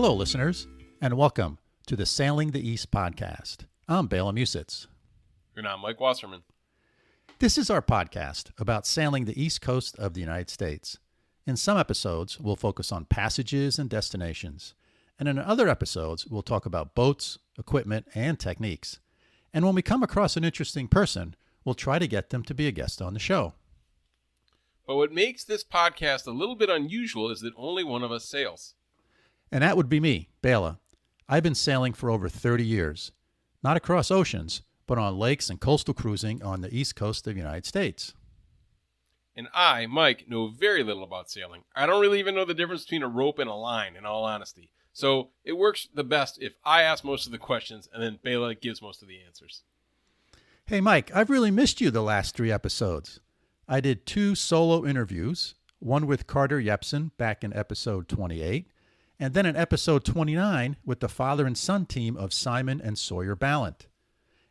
Hello, listeners, and welcome to the Sailing the East podcast. I'm Bela Musitz. And I'm Mike Wasserman. This is our podcast about sailing the east coast of the United States. In some episodes, we'll focus on passages and destinations. And in other episodes, we'll talk about boats, equipment, and techniques. And when we come across an interesting person, we'll try to get them to be a guest on the show. But what makes this podcast a little bit unusual is that only one of us sails. And that would be me, Bela. I've been sailing for over 30 years, not across oceans, but on lakes and coastal cruising on the east coast of the United States. And I, Mike, know very little about sailing. I don't really even know the difference between a rope and a line, in all honesty. So it works the best if I ask most of the questions and then Bela gives most of the answers. Hey, Mike, I've really missed you the last 3 episodes. I did 2 solo interviews, one with Carter Yepsen back in episode 28, and then in episode 29 with the father and son team of Simon and Sawyer Ballant.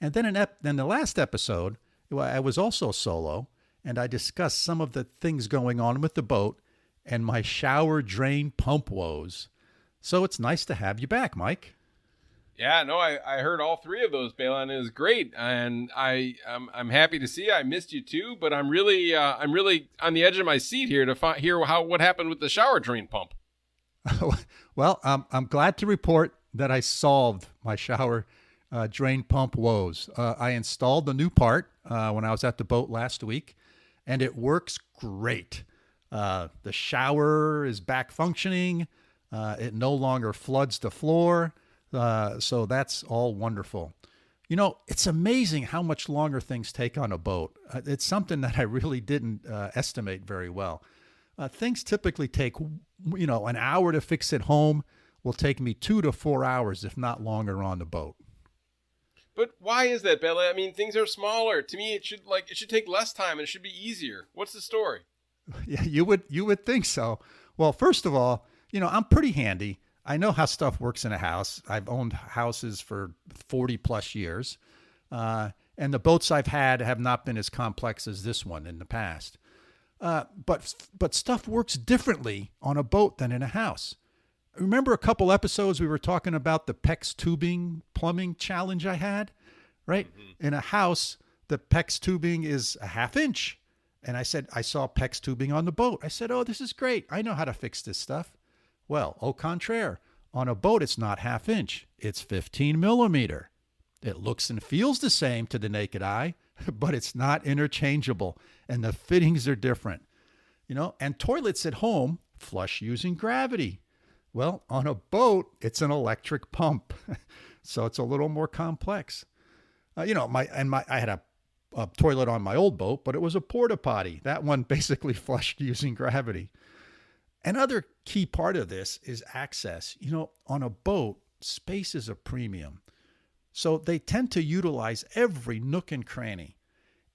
And then in the last episode, I was also solo, and I discussed some of the things going on with the boat and my shower drain pump woes. So it's nice to have you back, Mike. Yeah, no, I heard all 3 of those, Bela, and it was great. And I'm happy to see I missed you too, but I'm really on the edge of my seat here to hear what happened with the shower drain pump. Well, I'm glad to report that I solved my shower drain pump woes. I installed the new part when I was at the boat last week, and it works great. The shower is back functioning. It no longer floods the floor. So that's all wonderful. You know, it's amazing how much longer things take on a boat. It's something that I really didn't estimate very well. Things typically take, an hour to fix at home. Will take me 2 to 4 hours, if not longer, on the boat. But why is that, Bela? I mean, things are smaller. To me, it should take less time and it should be easier. What's the story? Yeah, you would think so. Well, first of all, I'm pretty handy. I know how stuff works in a house. I've owned houses for 40 plus years. And the boats I've had have not been as complex as this one in the past. But stuff works differently on a boat than in a house. Remember a couple episodes we were talking about the PEX tubing plumbing challenge I had, right? Mm-hmm. In a house, the PEX tubing is a 1/2 inch. And I said, I saw PEX tubing on the boat. I said, oh, this is great. I know how to fix this stuff. Well, au contraire, on a boat, it's not 1/2 inch. It's 15 millimeter. It looks and feels the same to the naked eye, but it's not interchangeable. And the fittings are different, and toilets at home flush using gravity. Well, on a boat, it's an electric pump. So it's a little more complex. I had a toilet on my old boat, but it was a porta potty. That one basically flushed using gravity. Another key part of this is access. On a boat, space is a premium. So they tend to utilize every nook and cranny.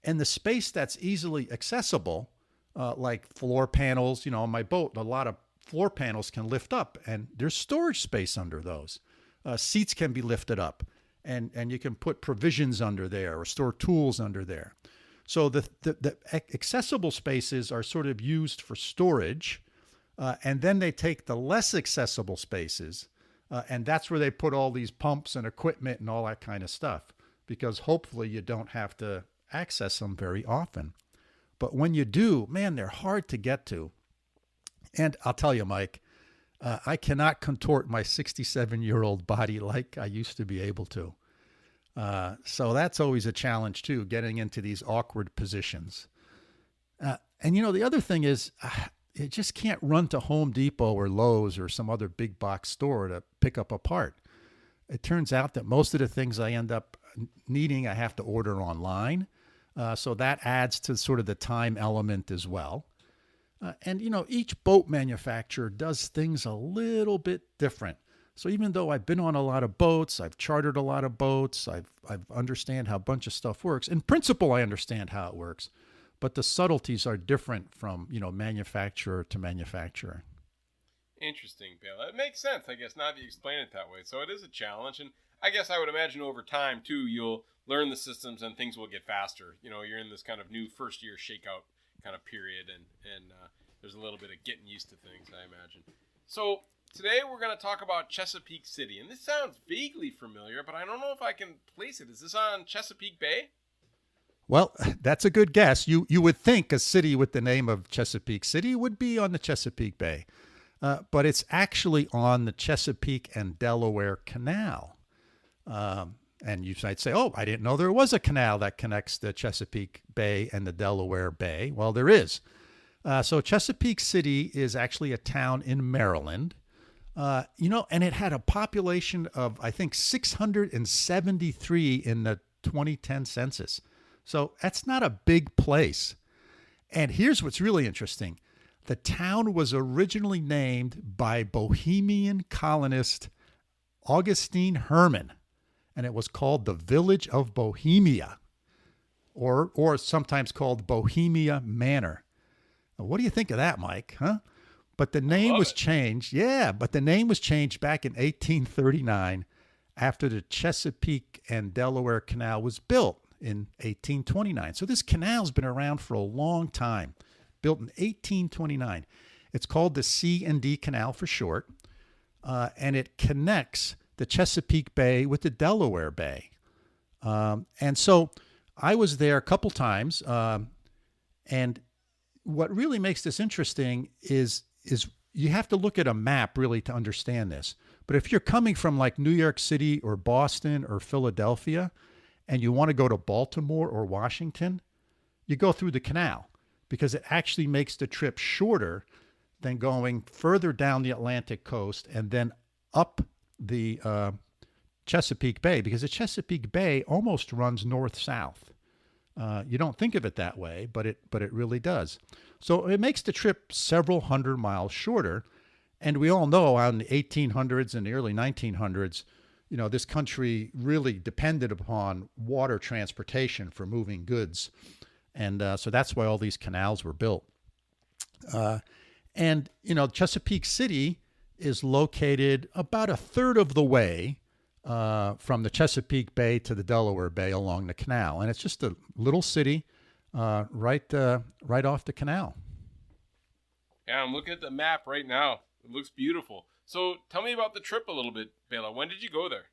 And the space that's easily accessible, like floor panels, on my boat, a lot of floor panels can lift up, and there's storage space under those. Seats can be lifted up, and you can put provisions under there or store tools under there. So the accessible spaces are sort of used for storage, and then they take the less accessible spaces, and that's where they put all these pumps and equipment and all that kind of stuff, because hopefully you don't have to access them very often. But when you do, man, they're hard to get to. And I'll tell you, Mike, I cannot contort my 67-year-old body like I used to be able to. So that's always a challenge, too, getting into these awkward positions. And the other thing is, you just can't run to Home Depot or Lowe's or some other big box store to pick up a part. It turns out that most of the things I end up needing, I have to order online. So that adds to sort of the time element as well. And each boat manufacturer does things a little bit different. So even though I've been on a lot of boats, I've chartered a lot of boats, I've understand how a bunch of stuff works. In principle, I understand how it works, but the subtleties are different from, manufacturer to manufacturer. Interesting, Bela. It makes sense, I guess, now that you explain it that way. So it is a challenge, and I guess I would imagine over time, too, you'll learn the systems and things will get faster. You're in this kind of new first-year shakeout kind of period, and there's a little bit of getting used to things, I imagine. So Today we're going to talk about Chesapeake City, and this sounds vaguely familiar, but I don't know if I can place it. Is this on Chesapeake Bay? Well, that's a good guess. You would think a city with the name of Chesapeake City would be on the Chesapeake Bay, but it's actually on the Chesapeake and Delaware Canal. And you might say, oh, I didn't know there was a canal that connects the Chesapeake Bay and the Delaware Bay. Well, there is. So Chesapeake City is actually a town in Maryland, and it had a population of, I think, 673 in the 2010 census. So that's not a big place. And here's what's really interesting. The town was originally named by Bohemian colonist Augustine Herman, and it was called the Village of Bohemia, or sometimes called Bohemia Manor. Now, what do you think of that, Mike? Huh? But the name was changed. Yeah, but the name was changed back in 1839 after the Chesapeake and Delaware Canal was built in 1829. So this canal's been around for a long time, built in 1829. It's called the C&D Canal for short, and it connects the Chesapeake Bay with the Delaware Bay. And so I was there a couple times, and what really makes this interesting is you have to look at a map really to understand this. But if you're coming from like New York City or Boston or Philadelphia, and you want to go to Baltimore or Washington, you go through the canal because it actually makes the trip shorter than going further down the Atlantic coast and then up the Chesapeake Bay, because the Chesapeake Bay almost runs north-south. You don't think of it that way, but it really does. So it makes the trip several hundred miles shorter. And we all know in the 1800s and the early 1900s, this country really depended upon water transportation for moving goods. And so that's why all these canals were built. Chesapeake City is located about a third of the way from the Chesapeake Bay to the Delaware Bay along the canal. And it's just a little city right off the canal. Yeah, I'm looking at the map right now. It looks beautiful. So tell me about the trip a little bit, Bela. When did you go there?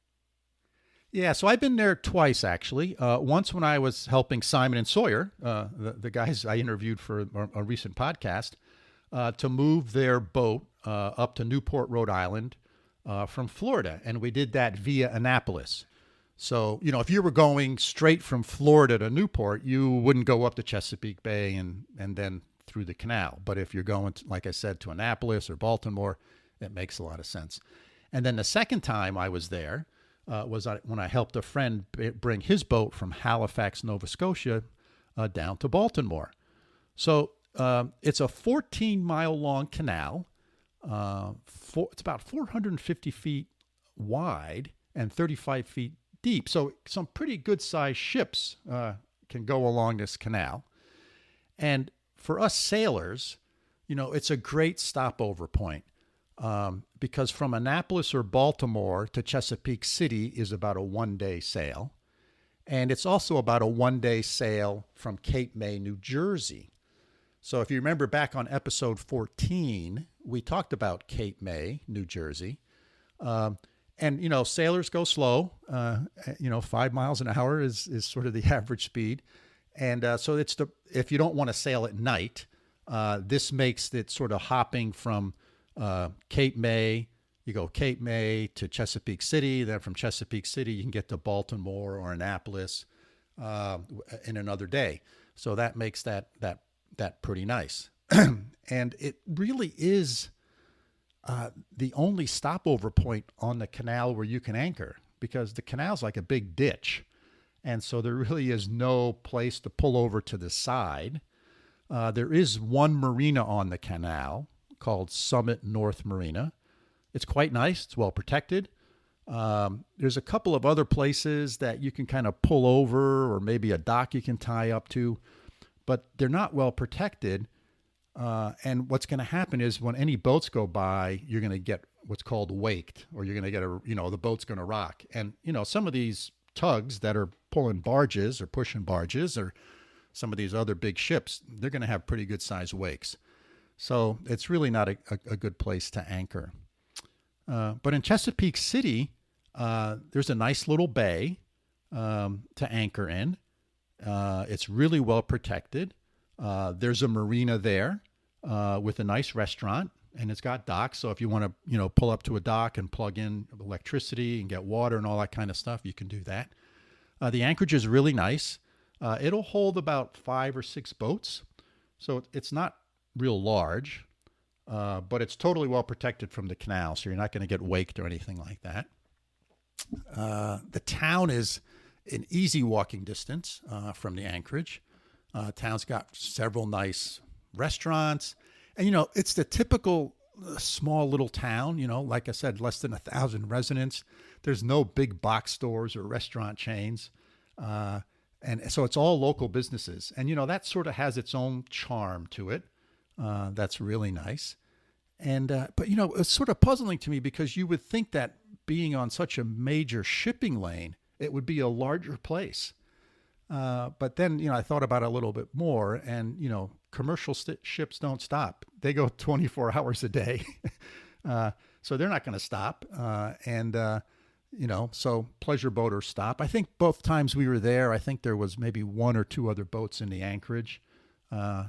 Yeah, so I've been there twice, actually. Once when I was helping Simon and Sawyer, the guys I interviewed for a recent podcast, to move their boat up to Newport, Rhode Island from Florida. And we did that via Annapolis. So, if you were going straight from Florida to Newport, you wouldn't go up the Chesapeake Bay and then through the canal. But if you're going, like I said, to Annapolis or Baltimore, it makes a lot of sense. And then the second time I was there was when I helped a friend bring his boat from Halifax, Nova Scotia, down to Baltimore. So it's a 14-mile long canal. It's about 450 feet wide and 35 feet deep. So some pretty good-sized ships can go along this canal. And for us sailors, it's a great stopover point. Because from Annapolis or Baltimore to Chesapeake City is about a one-day sail. And it's also about a one-day sail from Cape May, New Jersey. So if you remember back on episode 14, we talked about Cape May, New Jersey. And sailors go slow. 5 miles an hour is sort of the average speed. And so if you don't want to sail at night, this makes it sort of hopping from Cape May. You go Cape May to Chesapeake City. Then from Chesapeake City, you can get to Baltimore or Annapolis in another day. So that makes that pretty nice. And it really is the only stopover point on the canal where you can anchor, because the canal's like a big ditch. And so there really is no place to pull over to the side. There is one marina on the canal called Summit North Marina. It's quite nice. It's well protected. There's a couple of other places that you can kind of pull over, or maybe a dock you can tie up to, but they're not well protected. And what's going to happen is when any boats go by, you're going to get what's called waked, or you're going to get the boat's going to rock. And, some of these tugs that are pulling barges or pushing barges, or some of these other big ships, they're going to have pretty good sized wakes. So it's really not a good place to anchor. But in Chesapeake City, there's a nice little bay to anchor in. It's really well protected. There's a marina there with a nice restaurant, and it's got docks. So if you want to, pull up to a dock and plug in electricity and get water and all that kind of stuff, you can do that. The anchorage is really nice. It'll hold about 5 or 6 boats. So it's not real large, but it's totally well protected from the canal. So you're not going to get waked or anything like that. The town is an easy walking distance from the anchorage. Town's got several nice restaurants. And, it's the typical small little town, like I said, less than 1,000 residents. There's no big box stores or restaurant chains. And so it's all local businesses. And, that sort of has its own charm to it. That's really nice. And, but, it's sort of puzzling to me because you would think that being on such a major shipping lane, it would be a larger place. But then, I thought about it a little bit more and, commercial ships don't stop. They go 24 hours a day. So they're not going to stop. So pleasure boaters stop. I think both times we were there, I think there was maybe 1 or 2 other boats in the anchorage.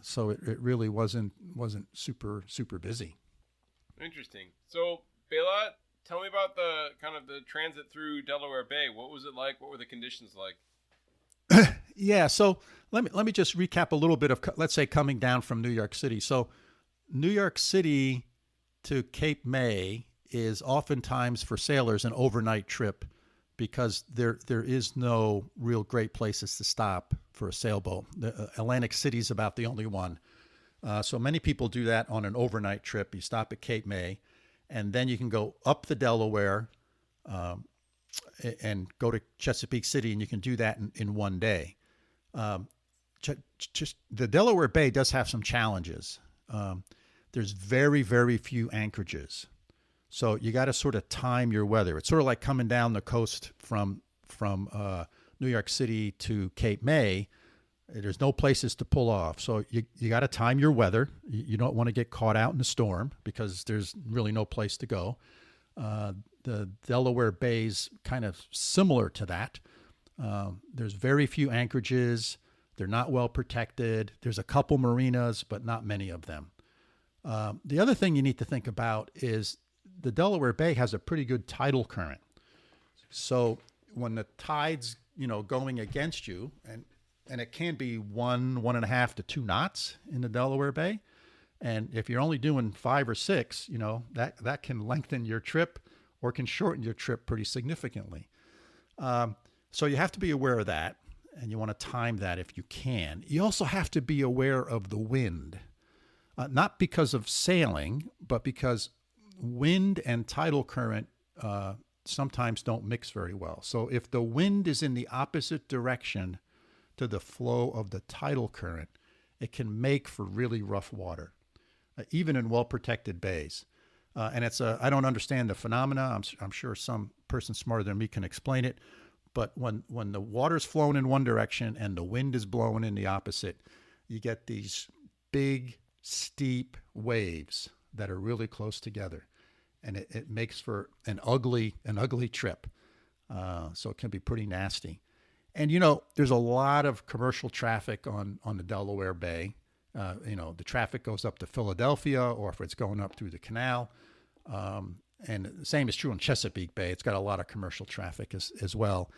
So it really wasn't super, super busy. Interesting. So Bela, tell me about the kind of the transit through Delaware Bay. What was it like? What were the conditions like? Yeah, so let me just recap a little bit of, let's say, coming down from New York City. So New York City to Cape May is oftentimes for sailors an overnight trip because there is no real great places to stop for a sailboat. The Atlantic City is about the only one. So many people do that on an overnight trip. You stop at Cape May, and then you can go up the Delaware and go to Chesapeake City, and you can do that in one day. Just the Delaware Bay does have some challenges. There's very, very few anchorages. So you got to sort of time your weather. It's sort of like coming down the coast from New York City to Cape May. There's no places to pull off. So you got to time your weather. You don't want to get caught out in a storm because there's really no place to go. The Delaware Bay's kind of similar to that. There's very few anchorages. They're not well protected. There's a couple marinas, but not many of them. The other thing you need to think about is the Delaware Bay has a pretty good tidal current. So when the tide's, going against you, and it can be 1.5 to 2 knots in the Delaware Bay. And if you're only doing 5 or 6, that can lengthen your trip or can shorten your trip pretty significantly. So you have to be aware of that, and you want to time that if you can. You also have to be aware of the wind, not because of sailing, but because wind and tidal current sometimes don't mix very well. So if the wind is in the opposite direction to the flow of the tidal current, it can make for really rough water, even in well-protected bays. And I don't understand the phenomena. I'm sure some person smarter than me can explain it. But when the water's flowing in one direction and the wind is blowing in the opposite, you get these big, steep waves that are really close together. And it makes for an ugly trip. So it can be pretty nasty. And, there's a lot of commercial traffic on the Delaware Bay. The traffic goes up to Philadelphia, or if it's going up through the canal. And the same is true in Chesapeake Bay. It's got a lot of commercial traffic as well.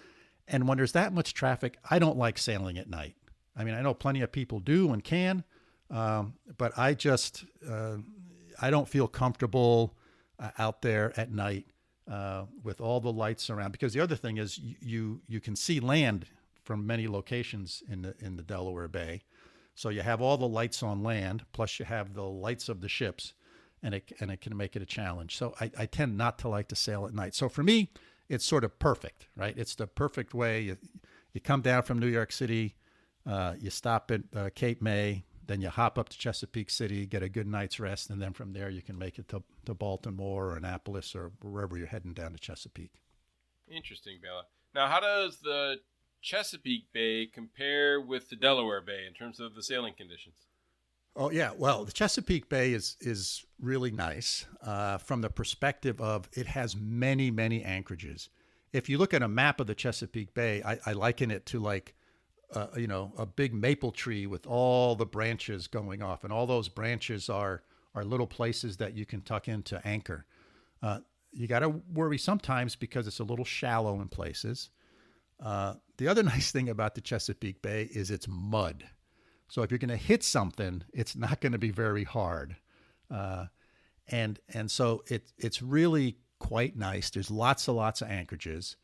And when there's that much traffic, I don't like sailing at night. I mean, I know plenty of people do and can, but I don't feel comfortable out there at night with all the lights around. Because the other thing is you can see land from many locations in the Delaware Bay. So you have all the lights on land, plus you have the lights of the ships. And it can make it a challenge. So I tend not to like to sail at night. So for me, it's sort of perfect, right? It's the perfect way. You come down from New York City, you stop at Cape May, then you hop up to Chesapeake City, get a good night's rest, and then from there you can make it to Baltimore or Annapolis or wherever you're heading down to Chesapeake. Interesting, Bela. Now, how does the Chesapeake Bay compare with the Delaware Bay in terms of the sailing conditions? Oh yeah, well, the Chesapeake Bay is really nice from the perspective of it has many anchorages. If you look at a map of the Chesapeake Bay, I liken it to like a big maple tree with all the branches going off, and all those branches are little places that you can tuck in to anchor. You got to worry sometimes because it's a little shallow in places. The other nice thing about the Chesapeake Bay is it's mud. So if you're going to hit something, it's not going to be very hard. And so it's really quite nice. There's lots of anchorages.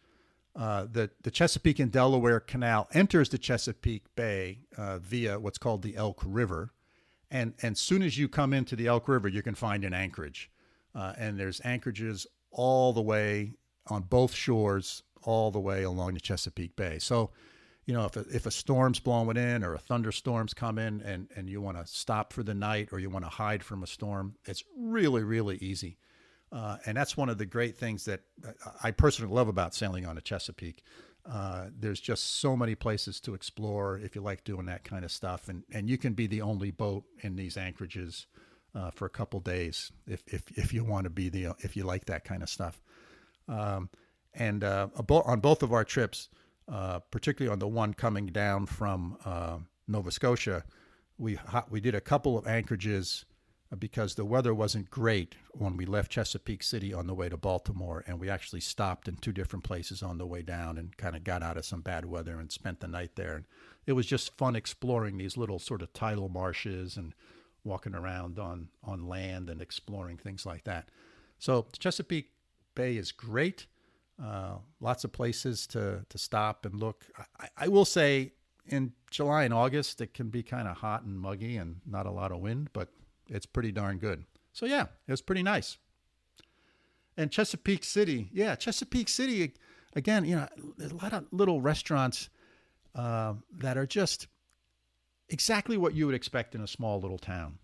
The Chesapeake and Delaware Canal enters the Chesapeake Bay via what's called the Elk River. And soon as you come into the Elk River, you can find an anchorage. And there's anchorages all the way on both shores, all the way along the Chesapeake Bay. So, if a storm's blowing in or a thunderstorm's coming and you want to stop for the night or you want to hide from a storm, it's really easy. And that's one of the great things that I personally love about sailing on the Chesapeake. There's just so many places to explore if you like doing that kind of stuff. And you can be the only boat in these anchorages for a couple days if you want to be if you like that kind of stuff. And on both of our trips, particularly on the one coming down from Nova Scotia, we did a couple of anchorages because the weather wasn't great when we left Chesapeake City on the way to Baltimore, and we actually stopped in two different places on the way down and kind of got out of some bad weather and spent the night there. And it was just fun exploring these little sort of tidal marshes and walking around on land and exploring things like that. So Chesapeake Bay is great. Lots of places to stop and look. I will say in July and August, it can be kind of hot and muggy and not a lot of wind, but it's pretty darn good. So yeah, it was pretty nice. And Chesapeake City, again, a lot of little restaurants that are just exactly what you would expect in a small little town,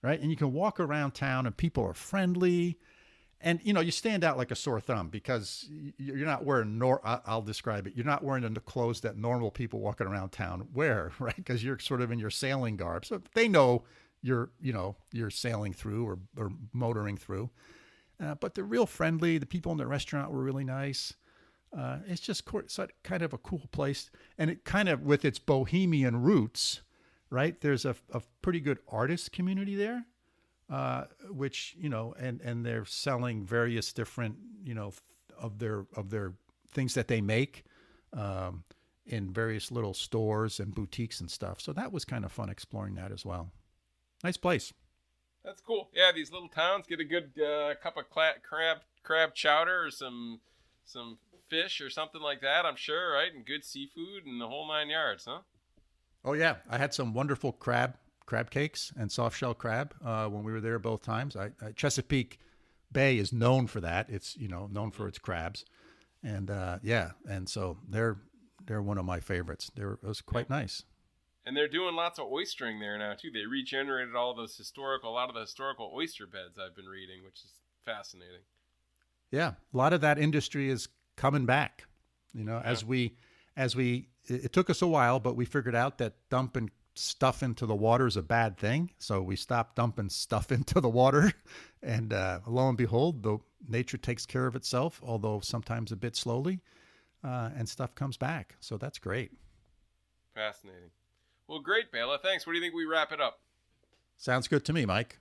right? And you can walk around town and people are friendly. And, you stand out like a sore thumb because you're not wearing, I'll describe it, you're not wearing the clothes that normal people walking around town wear, right? Because you're sort of in your sailing garb. So they know you're sailing through or motoring through. But they're real friendly. The people in the restaurant were really nice. It's just kind of a cool place. And it kind of, with its Bohemian roots, right? There's a pretty good artist community there. Which, and they're selling various different, of their things that they make in various little stores and boutiques and stuff. So that was kind of fun exploring that as well. Nice place. That's cool. Yeah, these little towns get a good cup of crab chowder or some fish or something like that, I'm sure, right? And good seafood and the whole 9 yards, huh? Oh, yeah. I had some wonderful crab cakes and soft shell crab when we were there both times. Chesapeake Bay is known for that. It's known for its crabs, and and so they're one of my favorites. It was quite nice. And they're doing lots of oystering there now too. They regenerated a lot of the historical oyster beds I've been reading, which is fascinating. Yeah, a lot of that industry is coming back. It took us a while, but we figured out that dumping stuff into the water is a bad thing. So we stopped dumping stuff into the water. And lo and behold, nature takes care of itself, although sometimes a bit slowly, and stuff comes back. So that's great. Fascinating. Well, great, Bela. Thanks. What do you think we wrap it up? Sounds good to me, Mike.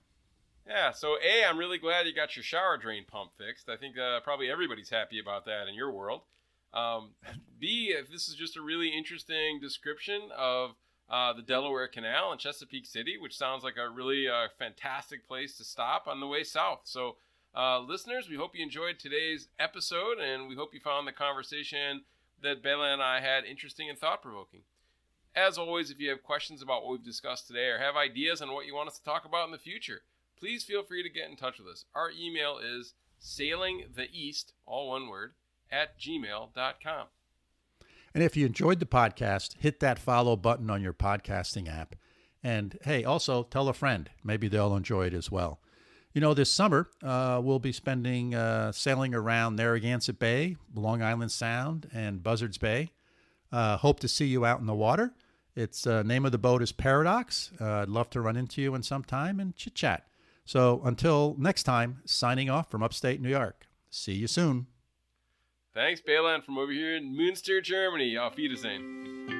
Yeah, so A, I'm really glad you got your shower drain pump fixed. I think probably everybody's happy about that in your world. B, if this is just a really interesting description of the Delaware Canal and Chesapeake City, which sounds like a really fantastic place to stop on the way south. So, listeners, we hope you enjoyed today's episode, and we hope you found the conversation that Bela and I had interesting and thought-provoking. As always, if you have questions about what we've discussed today or have ideas on what you want us to talk about in the future, please feel free to get in touch with us. Our email is sailingtheeast, all one word, @gmail.com. And if you enjoyed the podcast, hit that follow button on your podcasting app. And hey, also tell a friend. Maybe they'll enjoy it as well. This summer, we'll be spending sailing around Narragansett Bay, Long Island Sound, and Buzzards Bay. Hope to see you out in the water. Its name of the boat is Paradox. I'd love to run into you in some time and chit chat. So until next time, signing off from upstate New York. See you soon. Thanks, Baylan, from over here in Münster, Germany. Auf Wiedersehen.